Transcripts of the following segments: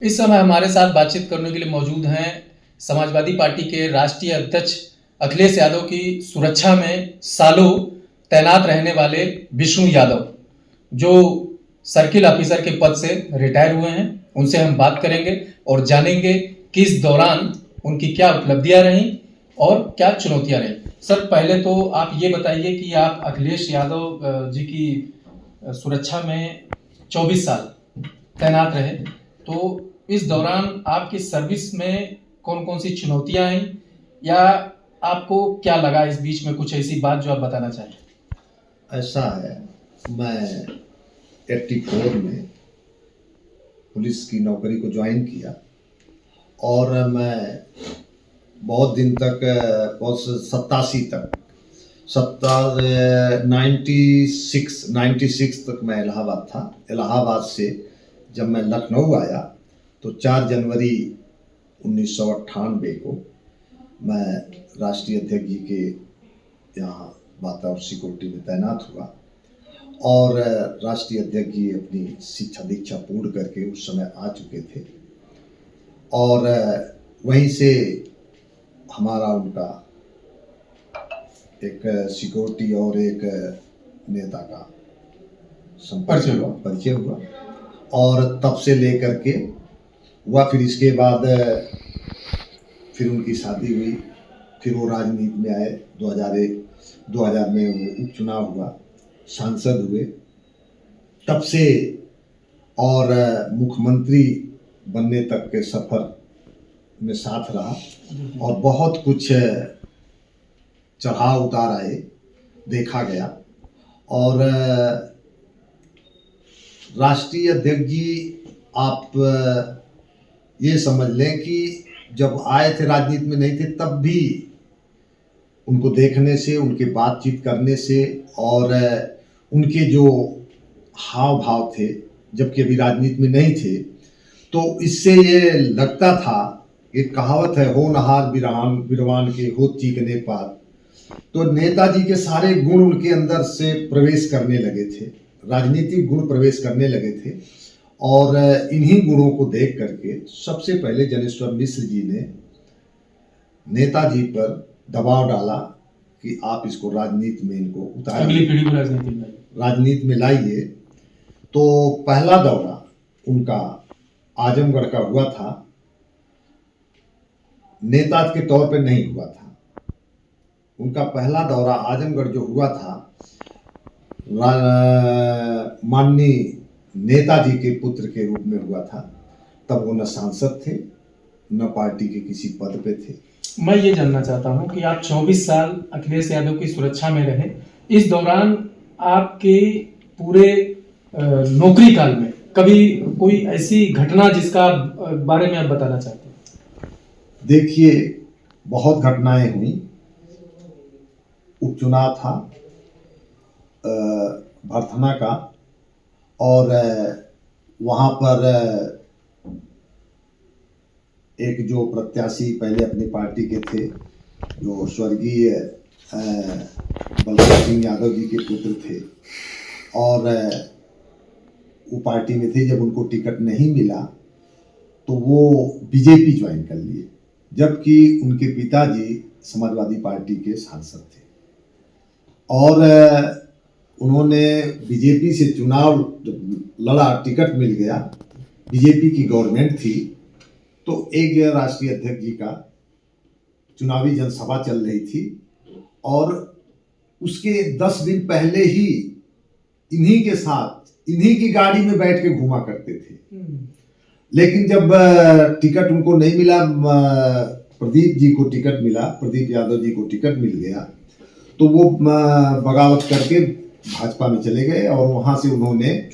इस समय हमारे साथ बातचीत करने के लिए मौजूद हैं समाजवादी पार्टी के राष्ट्रीय अध्यक्ष अखिलेश यादव की सुरक्षा में सालों तैनात रहने वाले विष्णु यादव, जो सर्किल ऑफिसर के पद से रिटायर हुए हैं। उनसे हम बात करेंगे और जानेंगे कि इस दौरान उनकी क्या उपलब्धियां रहीं और क्या चुनौतियां रहीं। सर, पहले तो आप ये बताइए कि आप अखिलेश यादव जी की सुरक्षा में 24 साल तैनात रहे, तो इस दौरान आपकी सर्विस में कौन कौन सी चुनौतियां आई, या आपको क्या लगा इस बीच में, कुछ ऐसी बात जो आप बताना चाहें? ऐसा है, मैं 84 में पुलिस की नौकरी को ज्वाइन किया और मैं बहुत दिन तक, बहुत 87 तक, 96 तक मैं इलाहाबाद था। इलाहाबाद से जब मैं लखनऊ आया तो 4 जनवरी 1998 को मैं राष्ट्रीय अध्यक्ष जी के यहाँ बाता और सिक्योरिटी में तैनात हुआ और राष्ट्रीय अध्यक्ष जी अपनी शिक्षा दीक्षा पूर्ण करके उस समय आ चुके थे और वहीं से हमारा उनका एक सिक्योरिटी और एक नेता का परिचय हुआ और तब से लेकर के हुआ। फिर इसके बाद फिर उनकी शादी हुई, फिर वो राजनीति में आए। 2000 में वो उपचुनाव हुआ, सांसद हुए, तब से और मुख्यमंत्री बनने तक के सफ़र में साथ रहा और बहुत कुछ चढ़ाव उतार आए, देखा गया। और राष्ट्रीय अध्यक्ष जी, आप ये समझ लें कि जब आए थे राजनीति में नहीं थे तब भी उनको देखने से, उनके बातचीत करने से और उनके जो हाव भाव थे जबकि अभी राजनीति में नहीं थे, तो इससे ये लगता था, एक कहावत है, होनहार बिरवान के होत चीकने पात। तो नेताजी के सारे गुण उनके अंदर से प्रवेश करने लगे थे, राजनीतिक गुण प्रवेश करने लगे थे। और इन्हीं गुणों को देख करके सबसे पहले जनेश्वर मिश्र जी ने नेताजी पर दबाव डाला कि आप इसको राजनीति में इनको उतारिए, अगली पीढ़ी को राजनीति में लाइए। तो पहला दौरा उनका आजमगढ़ का हुआ था, नेता के तौर पे नहीं हुआ था। उनका पहला दौरा आजमगढ़ जो हुआ था, माननीय नेताजी के पुत्र के रूप में हुआ था। तब वो न सांसद थे, न पार्टी के किसी पद पे थे। मैं ये जानना चाहता हूँ कि आप 24 साल अखिलेश यादव की सुरक्षा में रहे। इस दौरान आपके पूरे नौकरी काल में कभी कोई ऐसी घटना जिसका बारे में आप बताना चाहते हैं? देखिए, बहुत घटनाएं हुई। उपचुनाव था भरथना का और वहाँ पर एक जो प्रत्याशी पहले अपनी पार्टी के थे, जो स्वर्गीय बलदेव सिंह यादव जी के पुत्र थे और वो पार्टी में थे। जब उनको टिकट नहीं मिला तो वो बीजेपी ज्वाइन कर लिए, जबकि उनके पिताजी समाजवादी पार्टी के सांसद थे। और उन्होंने बीजेपी से चुनाव लड़ा, टिकट मिल गया, बीजेपी की गवर्नमेंट थी। तो एक राष्ट्रीय अध्यक्ष जी का चुनावी जनसभा चल रही थी और उसके 10 दिन पहले ही इन्हीं के साथ, इन्हीं की गाड़ी में बैठ के घूमा करते थे। लेकिन जब टिकट उनको नहीं मिला, प्रदीप जी को टिकट मिला, प्रदीप यादव जी को टिकट मिल गया, तो वो बगावत करके भाजपा में चले गए और वहाँ से उन्होंने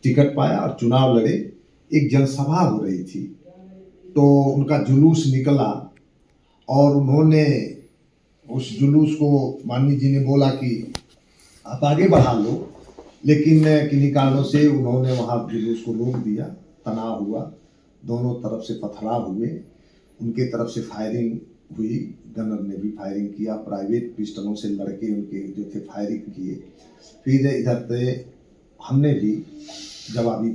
टिकट पाया और चुनाव लड़े। एक जनसभा हो रही थी तो उनका जुलूस निकला और उन्होंने उस जुलूस को, माननीय जी ने बोला कि आप आगे बढ़ा लो, लेकिन किन्हीं कारणों से उन्होंने वहाँ जुलूस को रोक दिया। तनाव हुआ, दोनों तरफ से पथराव हुए, उनके तरफ से फायरिंग हुई, गनर ने भी फायरिंग किया, प्राइवेट पिस्टलों से लड़के उनके जो थे फायरिंग किए। फिर इधर से हमने भी जवाबी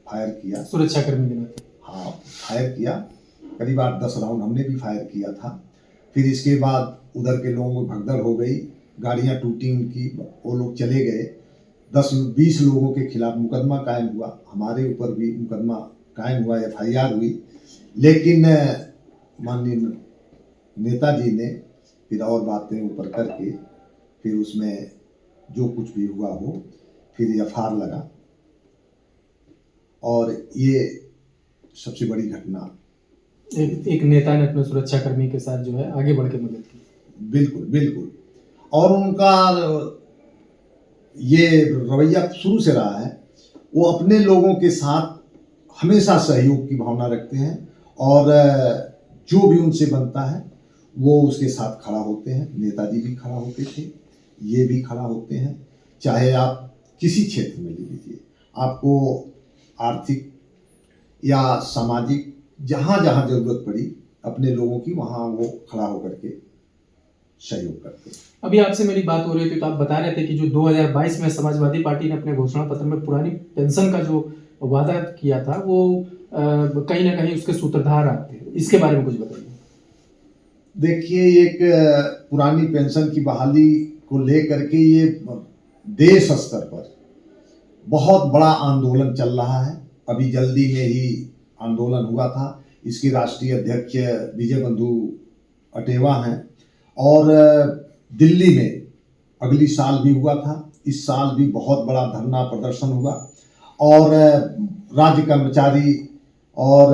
फायर किया। सुरक्षाकर्मी के नाते। हाँ, फायर किया, करीब 8-10 राउंड हमने भी फायर किया था। फिर इसके बाद उधर के लोगों को भगदड़ हो गई, गाड़ियाँ टूटी उनकी, वो लोग चले गए। 10-20 लोगों के खिलाफ मुकदमा कायम हुआ, हमारे ऊपर भी मुकदमा कायम हुआ, FIR हुई। लेकिन माननीय नेताजी ने फिर और बातें ऊपर करके फिर उसमें जो कुछ भी हुआ हो फिर FR लगा, और ये सबसे बड़ी घटना। एक नेता ने अपने सुरक्षाकर्मी के साथ जो है आगे बढ़ के मदद की। बिल्कुल बिल्कुल, और उनका ये रवैया शुरू से रहा है, वो अपने लोगों के साथ हमेशा सहयोग की भावना रखते हैं, और जो भी उनसे बनता है वो उसके साथ खड़ा होते हैं। नेताजी भी खड़ा होते थे, ये भी खड़ा होते हैं। चाहे आप किसी क्षेत्र में ले लीजिए, आपको आर्थिक या सामाजिक जहाँ जहाँ जरूरत पड़ी अपने लोगों की, वहाँ वो खड़ा होकर के सहयोग करते हैं। अभी आपसे मेरी बात हो रही थी तो आप बता रहे थे कि जो 2022 में समाजवादी पार्टी ने अपने घोषणा पत्र में पुरानी पेंशन का जो वादा किया था वो कहीं ना कहीं उसके सूत्रधार आप थे, इसके बारे में कुछ बताइए। देखिए, एक पुरानी पेंशन की बहाली को लेकर के ये देश स्तर पर बहुत बड़ा आंदोलन चल रहा है। अभी जल्दी में ही आंदोलन हुआ था, इसके राष्ट्रीय अध्यक्ष विजय बंधु अटेवा हैं, और दिल्ली में अगली साल भी हुआ था, इस साल भी बहुत बड़ा धरना प्रदर्शन हुआ, और राज्य कर्मचारी और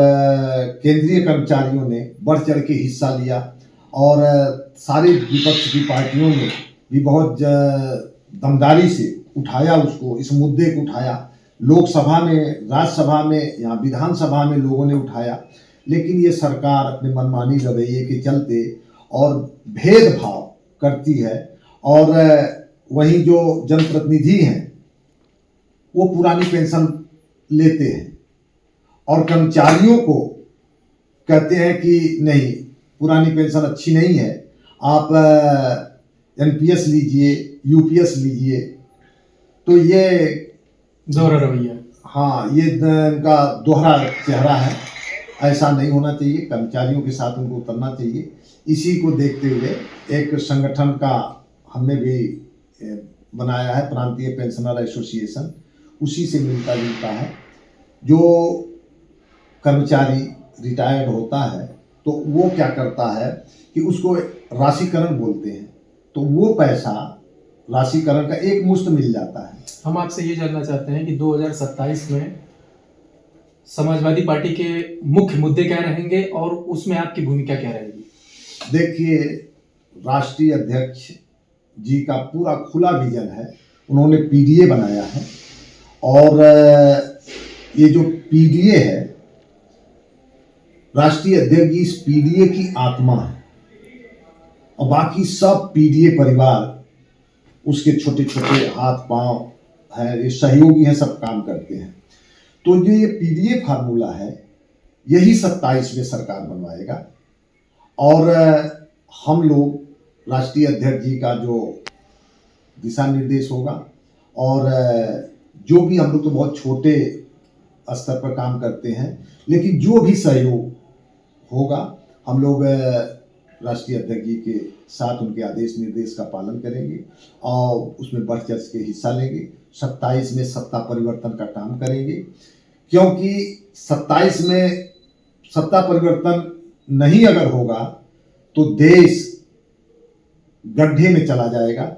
केंद्रीय कर्मचारियों ने बढ़ चढ़ के हिस्सा लिया, और सारी विपक्ष की पार्टियों ने भी बहुत दमदारी से उठाया उसको, इस मुद्दे को उठाया। लोकसभा में, राज्यसभा में, यहाँ विधानसभा में लोगों ने उठाया, लेकिन ये सरकार अपने मनमानी रवैये के चलते और भेदभाव करती है, और वहीं जो जनप्रतिनिधि हैं वो पुरानी पेंशन लेते हैं, और कर्मचारियों को कहते हैं कि नहीं, पुरानी पेंशन अच्छी नहीं है, आप NPS लीजिए, UPS लीजिए। तो ये दोहरा रवैया, हाँ, ये इनका दोहरा चेहरा है। ऐसा नहीं होना चाहिए, कर्मचारियों के साथ उनको उतरना चाहिए। इसी को देखते हुए एक संगठन का हमने भी बनाया है, प्रांतीय पेंशनर एसोसिएशन, उसी से मिलता जुलता है। जो कर्मचारी रिटायर्ड होता है तो वो क्या करता है कि उसको राशिकरण बोलते हैं, तो वो पैसा राशिकरण का एक मुश्त मिल जाता है। हम आपसे ये जानना चाहते हैं कि 2027 में समाजवादी पार्टी के मुख्य मुद्दे क्या रहेंगे और उसमें आपकी भूमिका क्या रहेगी? देखिए, राष्ट्रीय अध्यक्ष जी का पूरा खुला विजन है, उन्होंने PDA बनाया है, और ये जो PDA है, राष्ट्रीय अध्यक्ष जी इस PDA की आत्मा है, और बाकी सब PDA परिवार उसके छोटे छोटे हाथ पांव हैं, ये सहयोगी हैं, सब काम करते हैं। तो जो ये PDA फार्मूला है, यही 27 में सरकार बनवाएगा, और हम लोग राष्ट्रीय अध्यक्ष जी का जो दिशा निर्देश होगा, और जो भी हम लोग तो बहुत छोटे स्तर पर काम करते हैं, लेकिन जो भी सहयोग होगा हम लोग राष्ट्रीय अध्यक्ष जी के साथ उनके आदेश निर्देश का पालन करेंगे, और उसमें बढ़ चढ़ के हिस्सा लेंगे। 27 में सत्ता परिवर्तन का काम करेंगे, क्योंकि 27 में सत्ता परिवर्तन नहीं अगर होगा तो देश गड्ढे में चला जाएगा।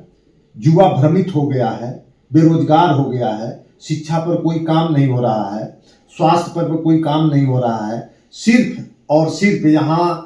युवा भ्रमित हो गया है, बेरोजगार हो गया है, शिक्षा पर कोई काम नहीं हो रहा है, स्वास्थ्य पर कोई काम नहीं हो रहा है, सिर्फ और सिर्फ यहाँ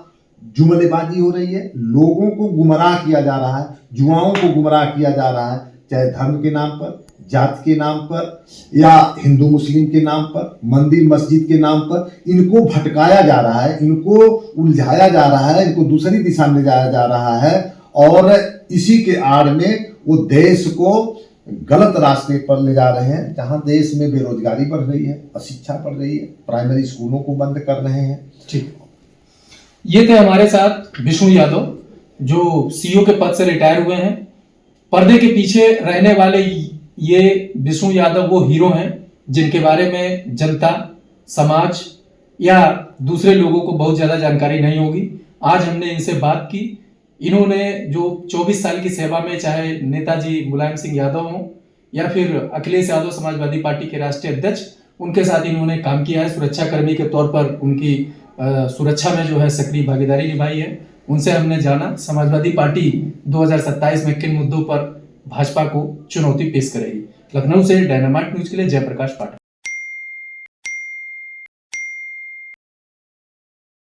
जुमलेबाजी हो रही है, लोगों को गुमराह किया जा रहा है, युवाओं को गुमराह किया जा रहा है, चाहे धर्म के नाम पर, जात के नाम पर, या हिंदू मुस्लिम के नाम पर, मंदिर मस्जिद के नाम पर इनको भटकाया जा रहा है, इनको उलझाया जा रहा है, इनको दूसरी दिशा में ले जाया जा रहा है, और इसी के आड़ में वो देश को गलत रास्ते पर ले जा रहे हैं, जहां देश में बेरोजगारी बढ़ रही है, अशिक्षा बढ़ रही है, प्राइमरी स्कूलों को बंद कर रहे हैं। ठीक, ये थे हमारे साथ विष्णु यादव, जो CEO के पद से रिटायर हुए हैं। पर्दे के पीछे रहने वाले ये विष्णु यादव वो हीरो हैं जिनके बारे में जनता, समाज या दूसरे लोगों को बहुत ज़्यादा जानकारी नहीं होगी। आज हमने इनसे बात की। इन्होंने जो 24 साल की सेवा में, चाहे नेताजी मुलायम सिंह यादव हों या फिर अखिलेश यादव समाजवादी पार्टी के राष्ट्रीय अध्यक्ष, उनके साथ इन्होंने काम किया है। सुरक्षाकर्मी के तौर पर उनकी सुरक्षा में जो है सक्रिय भागीदारी निभाई है। उनसे हमने जाना समाजवादी पार्टी 2027 में किन मुद्दों पर भाजपा को चुनौती पेश करेगी। लखनऊ से डायनामाइट न्यूज के लिए जयप्रकाश पाठक।